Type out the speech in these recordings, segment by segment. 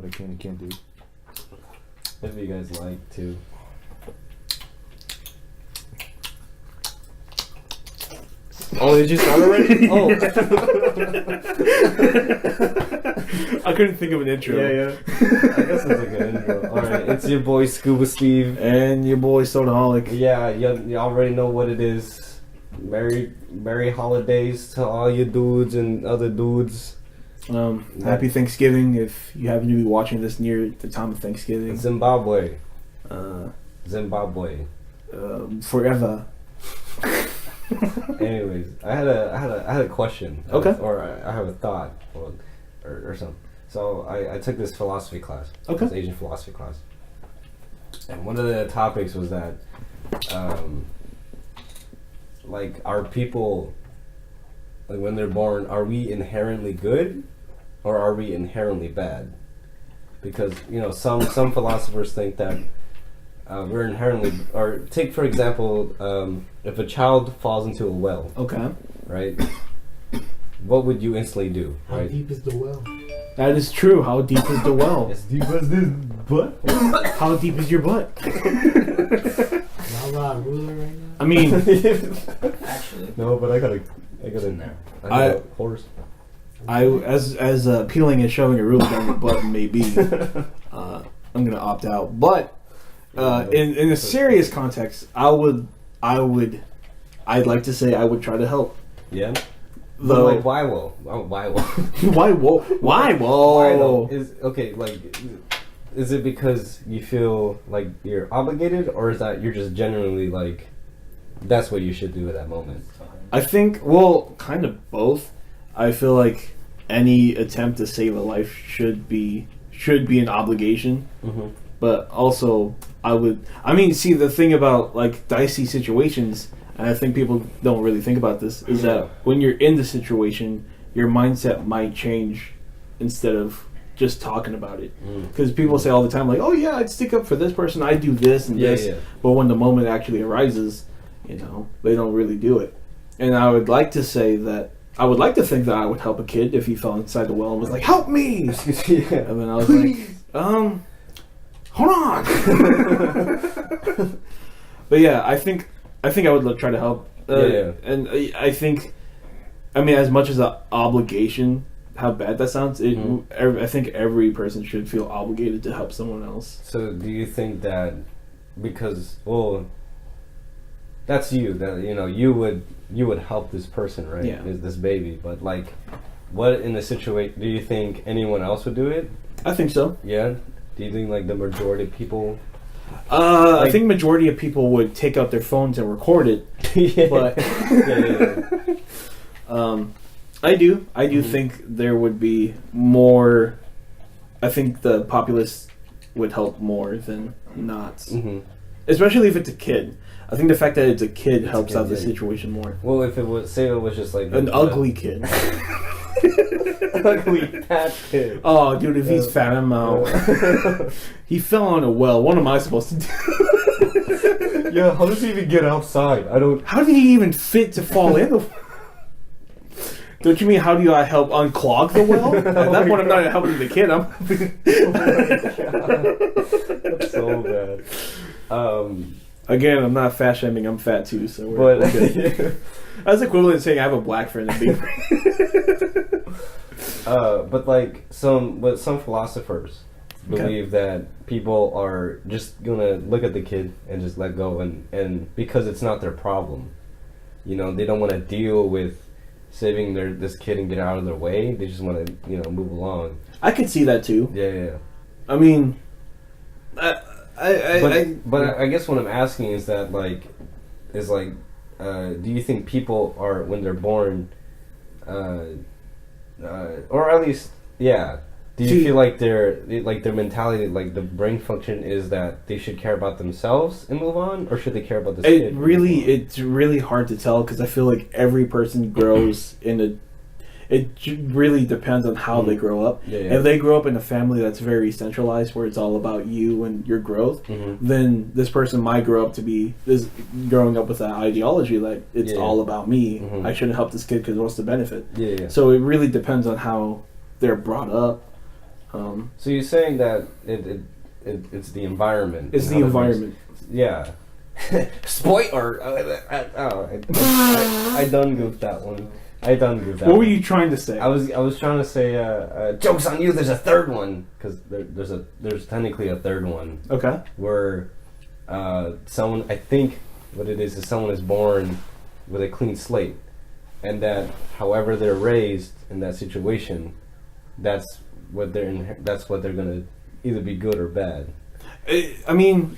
I can and can't do. If you guys like to. Oh, did you start already? Oh. I couldn't think of an intro. Yeah. I guess it's a good intro. Alright, it's your boy Scuba Steve. And your boy Sodaholic. Yeah, you already know what it is. Merry holidays to all you dudes and other dudes. Happy Thanksgiving if you happen to be watching this near the time of Thanksgiving. Zimbabwe. Forever. Anyways, I had a question. Okay. Or I have a thought, or something. So I took this philosophy class. Okay. This Asian philosophy class, and one of the topics was that, like, are people, like, when they're born, are we inherently good, or are we inherently bad? Because some philosophers think that. We're inherently, or take for example, if a child falls into a well, Okay. right? What would you instantly do? How Right? deep is the well? That is true. How deep is the well? As deep as this butt. How deep is your butt? Y'all got a ruler right now? I mean, Actually, No, but I got in there. a horse. as peeling and shoving a ruler down your butt may be, I'm gonna opt out. But in a serious context, I'd like to say I would try to help. Yeah. Though, Like, why? Whoa. Why? Whoa. why? Whoa! Why? Whoa! Why though? Is it because you feel like you're obligated, or is that you're just genuinely like, that's what you should do at that moment? I think, well, kind of both. I feel like any attempt to save a life should be an obligation, Mm-hmm. but also see, the thing about like dicey situations, and I think people don't really think about this, is that when you're in the situation, your mindset might change instead of just talking about it. Because people say all the time, like, "Oh yeah, I'd stick up for this person. I'd do this and this," but when the moment actually arises, they don't really do it. And I would like to say that I would like to think that I would help a kid if he fell inside the well and was like, "Help me!" And then I was like, hold on. But yeah, I think I would try to help. And I think, as much as an obligation, how bad that sounds, I think every person should feel obligated to help someone else. So do you think that because, well, that's you, that you would help this person, right? Yeah. This baby, but like, what in the situation do you think anyone else would do it? I think so. Yeah. Do you think like the majority of people? I think majority of people would take out their phones and record it. Yeah. But I do think there would be more. I think the populace would help more than not, especially if it's a kid. I think the fact that it's a kid helps out the situation more. Well, if it was, say it was just like An ugly kid. ugly fat kid. Oh, dude, if he's fat, I'm out. He fell on a well. What am I supposed to do? Yeah, how does he even get outside? I don't. How did he even fit to fall in the well? Don't you mean how do I help unclog the well? At that point, I'm not helping the kid. I'm helping. That's so bad. Again, I'm not fat shaming. I'm fat too, so But we're good. That's equivalent to saying I have a black friend and being. but like some philosophers believe that people are just gonna look at the kid and just let go, and because it's not their problem, they don't want to deal with saving this kid and get out of their way. They just want to move along. I could see that too. Yeah. I mean, But I guess what I'm asking is that do you think people are, when they're born, or at least, do you feel like their mentality, like the brain function is that they should care about themselves and move on, or should they care about this kid? It's really hard to tell because I feel like every person grows it really depends on how they grow up. If they grow up in a family that's very centralized, where it's all about you and your growth, then this person might grow up growing up with that ideology that it's all about me. I shouldn't help this kid because what's the benefit? So it really depends on how they're brought up. So you're saying that it's the environment. It's and the how environment. Yeah. Spoiler. I done goofed that one. What were you trying to say? I was trying to say jokes on you. There's a third one because there's technically a third one Okay. where someone, I think what it is someone is born with a clean slate, and that however they're raised in that situation, that's what they're gonna either be good or bad. I mean,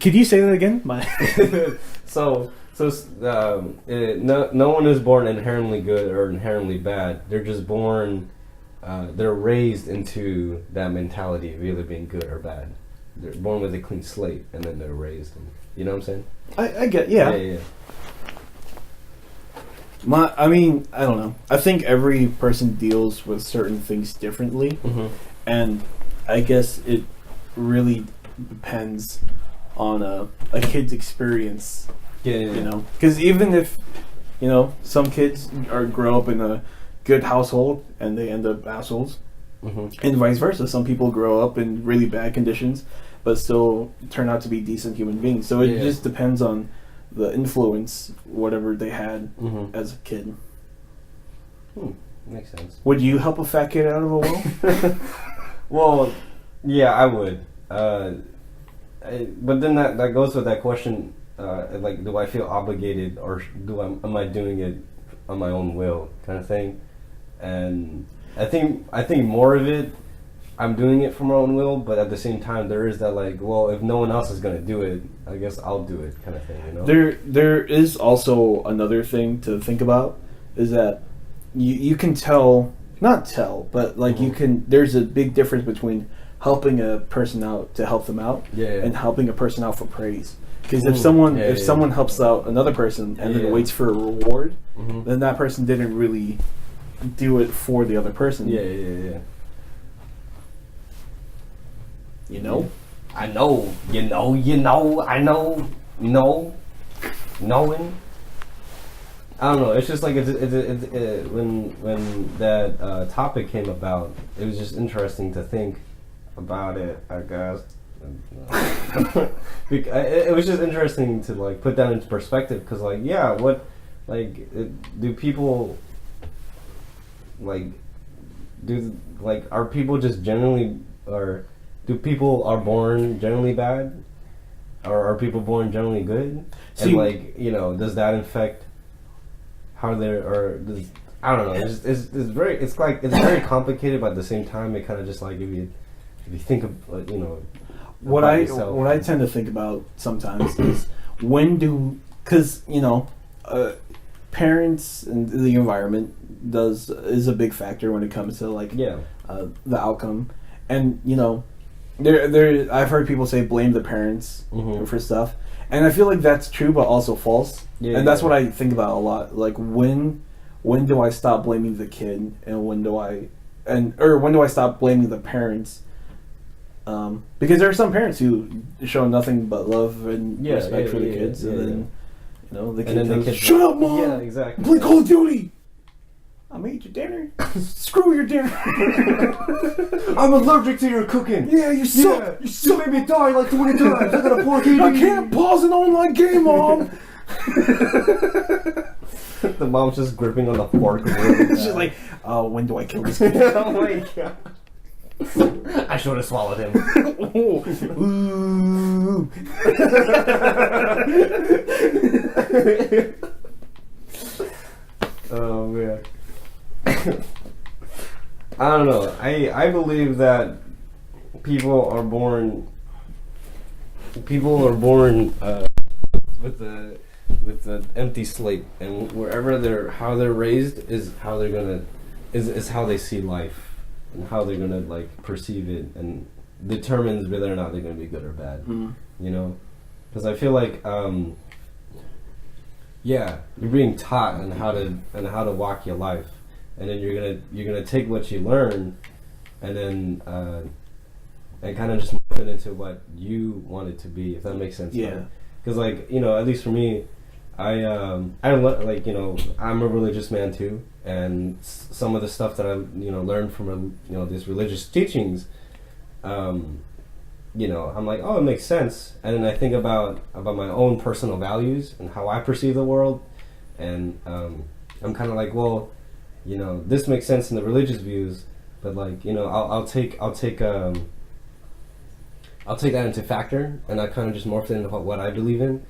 could you say that again? So no one is born inherently good or inherently bad. They're just born. They're raised into that mentality of either being good or bad. They're born with a clean slate, and then they're raised. You know what I'm saying? I get, yeah. Yeah. I mean, I don't know. I think every person deals with certain things differently, Mm-hmm. and I guess it really depends on a kid's experience. Yeah. You know, because even if some kids grow up in a good household and they end up assholes, Mm-hmm. and vice versa. Some people grow up in really bad conditions but still turn out to be decent human beings. So it just depends on the influence, whatever they had Mm-hmm. as a kid. Makes sense. Would you help a fat kid out of a well? Well, yeah, I would. But then that goes with that question, like, do I feel obligated or am I doing it on my own will, kind of thing? And I think more of it, I'm doing it for my own will, but at the same time, there is that, like, well, if no one else is gonna do it, I guess I'll do it, kind of thing, you know? There is also another thing to think about, is that you can but like you can. There's a big difference between helping a person out to help them out, and helping a person out for praise. Because if someone helps out another person and then waits for a reward, then that person didn't really do it for the other person. Yeah. You know? I know. I know. Knowing. I don't know. It's just like when that topic came about, it was just interesting to think about it, I guess. It was just interesting to, like, put that into perspective, because, like, yeah, what, like, do people, like, are people just generally, or do people are born generally bad, or are people born generally good? See, and, like, does that affect how they're, or does, I don't know. It's very complicated, but at the same time, it kind of just, like, if you think of, what I tend to think about sometimes is because parents and the environment is a big factor when it comes to, like, the outcome, and there I've heard people say blame the parents for stuff, and I feel like that's true but also false, and that's what I think about a lot. Like, when do I stop blaming the kid, and when do I stop blaming the parents? Because there are some parents who show nothing but love and respect for the kids, and then the kid goes, "Shut up, mom! Yeah, exactly. Play Call of Duty. I made your dinner. Screw your dinner. I'm allergic to your cooking. Yeah, you suck. You made me die like 20 times. I got a poor kid. I can't pause an online game, mom." The mom's just gripping on the fork. She's like, "Oh, when do I kill this kid?" Oh my god. I should have swallowed him. Ooh. Oh man. I don't know. I believe that people are born with the empty slate, and how they're raised is how they're gonna is how they see life. And how they're gonna, like, perceive it, and determines whether or not they're gonna be good or bad. Because I feel like, you're being taught on how to walk your life, and then you're gonna take what you learn, and then and kind of just move it into what you want it to be. If that makes sense. Yeah. because like at least for me, like I'm a religious man too, and some of the stuff that I learned from these religious teachings, I'm like, oh, it makes sense, and then I think about my own personal values and how I perceive the world, and I'm kind of like, well, this makes sense in the religious views, but like I'll take that into factor, and I kind of just morphed it into what I believe in.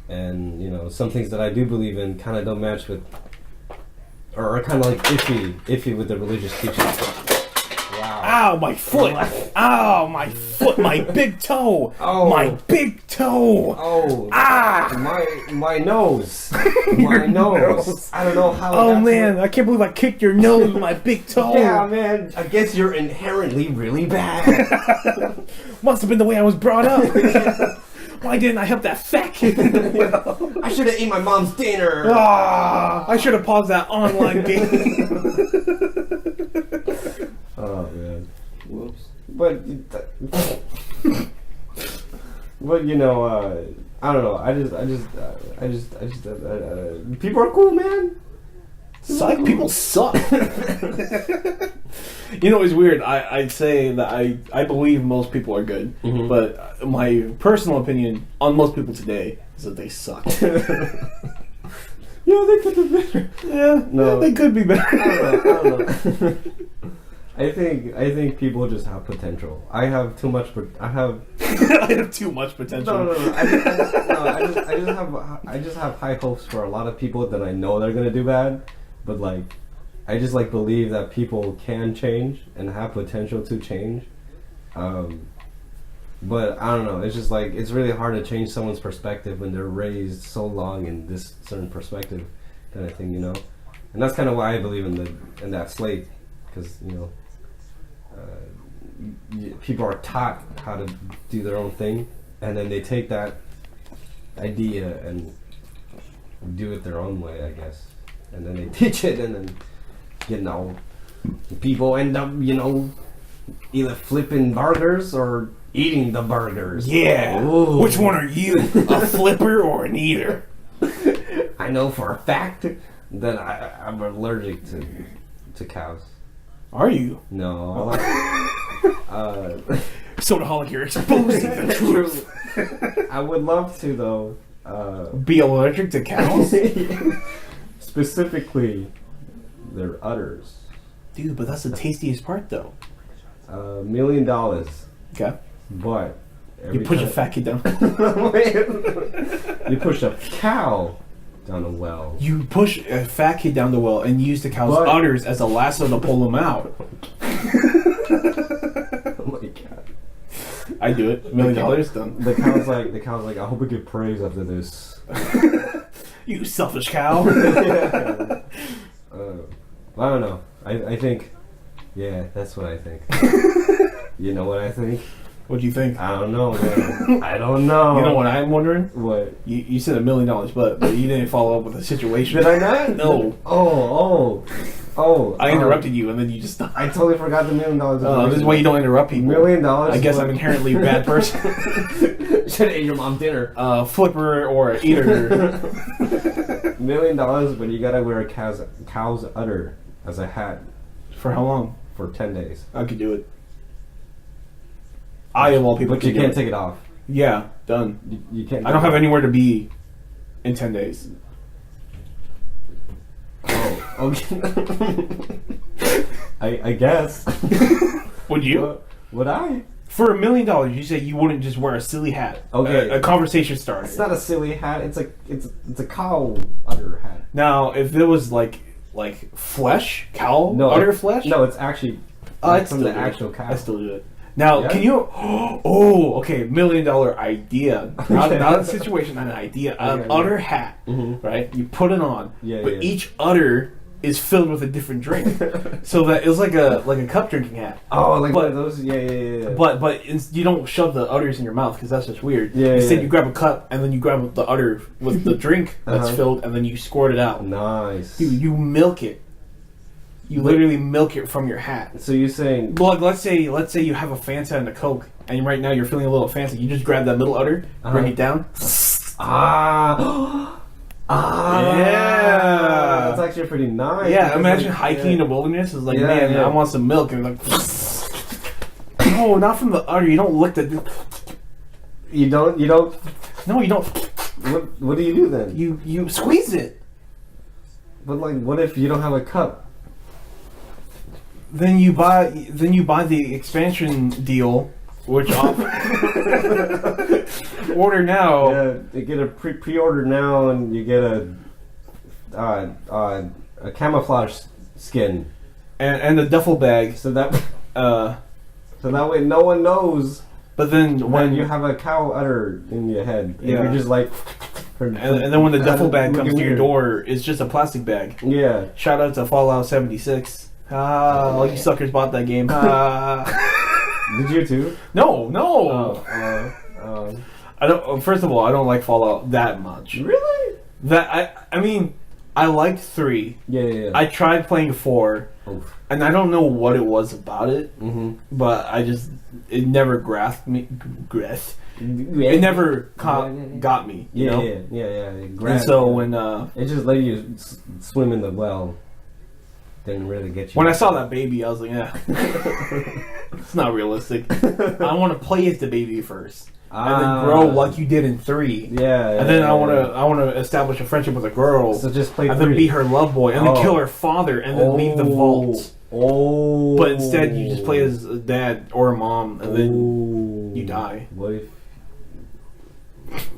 And some things that I do believe in kind of don't match with, or are kind of like iffy with the religious teachings. Wow! Ow, my foot! Ow, my foot! My big toe! Oh. My big toe! Oh! Ah! My nose! My nose! I don't know how. Oh man, I can't believe I kicked your nose with my big toe! Yeah, man. I guess you're inherently really bad. Must have been the way I was brought up. Why didn't I help that fat kid? I should have ate my mom's dinner. I should have paused that online game. Oh man. Whoops. But I don't know. I just people are cool, man. People suck. It's weird. I'd say that I believe most people are good, Mhm. but my personal opinion on most people today is that they suck. Yeah, they could be better. Yeah, No. they could be better. I don't know. I think people just have potential. I have too much. I have too much potential. no. I just have high hopes for a lot of people that I know they're gonna do bad, but like, I just like believe that people can change and have potential to change. But I don't know. It's just like it's really hard to change someone's perspective when they're raised so long in this certain perspective, kind of thing, And that's kind of why I believe in that slate, because people are taught how to do their own thing, and then they take that idea and do it their own way, I guess, and then they teach it, and then people end up either flipping burgers or eating the burgers. Yeah. Ooh. Which one are you? A flipper or an eater? I know for a fact that I'm allergic to cows. Are you? No. Sodaholic, you're exposing the truth. I would love to though. Be allergic to cows? Specifically, their udders. Dude, but that's the tastiest part though. $1 million, Okay. but You push a fat kid down. you push a cow down a well. You push a fat kid down the well and use the cow's But- udders as a lasso to pull him out. Oh my god. I do it. $1 million done. The cow's like, I hope I get praise after this. You selfish cow. I don't know. I think, yeah, that's what I think. You know what I think? What do you think? I don't know, man. I don't know. You know what I'm wondering? What? You said $1 million, but you didn't follow up with a situation. Did I not? No. Oh. I interrupted you and then you just stopped. I totally forgot the $1 million. This is why you don't interrupt people. $1 million. I guess I'm inherently a bad person. Should have ate your mom's dinner. Flipper or an eater. $1 million, but you gotta wear a cow's udder as a hat For how long? for 10 days. I could do it. I, of all people, But you can do can't it. take it off. Yeah, done. You can't. I don't have anywhere to be in 10 days. Oh, okay. I guess. Would you? Would I? For $1 million, you say you wouldn't just wear a silly hat. Okay. A conversation starter. It's not a silly hat. It's a cow udder hat. Now, if there was like flesh, cow udder flesh. No, it's actually I'd from still the do it. actual cow. I still do it. Now, Yeah? can you? Oh, okay. $1 million idea. Not a situation, not an idea. An Okay, udder hat, Mhm. right? You put it on, Yeah, but yeah. each udder is filled with a different drink, so that it was like a cup drinking hat. Oh, like But- one of those. Yeah. But you don't shove the udders in your mouth because that's just weird. Yeah, Instead, yeah. you grab a cup and then you grab the udder with the drink that's Uh-huh. filled, and then you squirt it out. Nice. Dude, you milk it. You literally milk it from your hat. So you're saying? Like, let's say you have a Fanta and a Coke, and right now you're feeling a little fancy. You just grab that middle udder, bring Uh-huh. it down, Ah. Ah. Yeah. That's actually pretty nice. Yeah, because, imagine like, hiking in the wilderness. It's like, Yeah, man, yeah. I want some milk, and like, no, not from the udder. You don't lick the. You don't. No, you don't. What do you do then? You squeeze it. But like, what if you don't have a cup? Then you buy the expansion deal, which order now. Yeah, you get a pre-order now, and you get a camouflage skin, And the duffel bag. so that Uh, way no one knows but then when when you have a cow udder in your head. And Yeah. you're just like. and then when the duffel bag comes to your weird. door, it's just a plastic bag. Yeah. Shout out to Fallout 76. All you suckers bought that game. Did you too? No. I don't. First of all, I don't like Fallout that much. Really? I mean, I liked 3. Yeah. I tried playing 4, Oof. and I don't know what it was about it, Mm-hmm. but it never grasped me. It never got me. You know? Yeah. And so when it just let you swim in the well, didn't really get you. I saw that baby, I was like, yeah, it's not realistic. I want to play as the baby first, and then grow like you did in 3. Yeah. And then I want to establish a friendship with a girl, So just play and 3. then be her love boy, and then Oh. kill her father, and then leave the vault. Oh. But instead, you just play as a dad or a mom, and then Ooh. you die. What if?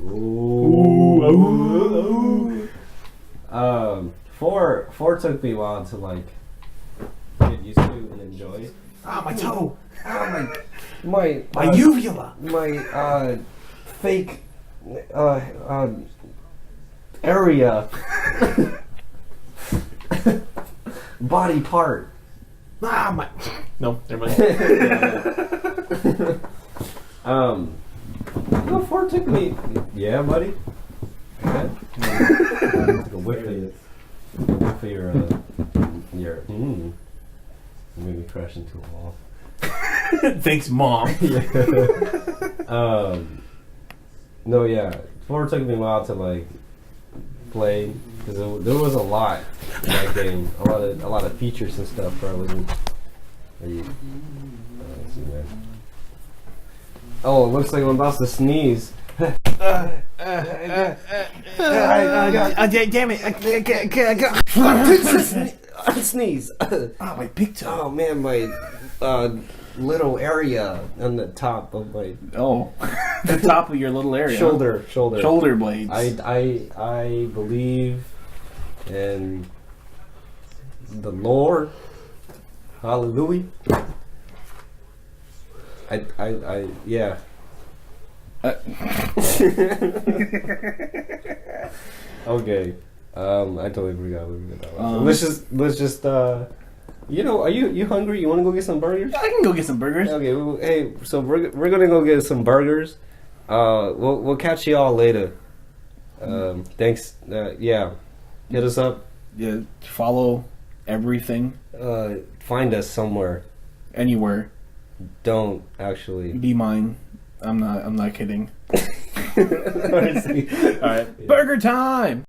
Ooh. 4 took me a while to like get used to and enjoy. Ah, my toe, My my uvula. my fake area body part. Ah, my. No, never mind. No, 4 took me. Yeah, buddy. Okay. Took a whiff of your made me crash into a wall. Thanks, mom. No, yeah. 4 took me a while to like play because there was a lot in that game, a lot of features and stuff where I wasn't. Let's see, man. Oh, it looks like I'm about to sneeze. Damn it! Sneeze. Ah, my big toe. Oh man, my little area on the top of my Oh, the top of your little area. shoulder. Shoulder blades. I believe in the Lord. Hallelujah. Yeah. Okay. I totally forgot what we were talking about. Let's just you know, are you hungry? You want to go get some burgers? I can go get some burgers. Okay. Well, hey, so we're gonna go get some burgers. We'll catch y'all later. Thanks. Yeah. Hit us up. Yeah, follow everything, Find us somewhere. anywhere. Don't actually. Be mine. I'm not kidding. Honestly. All right, burger time.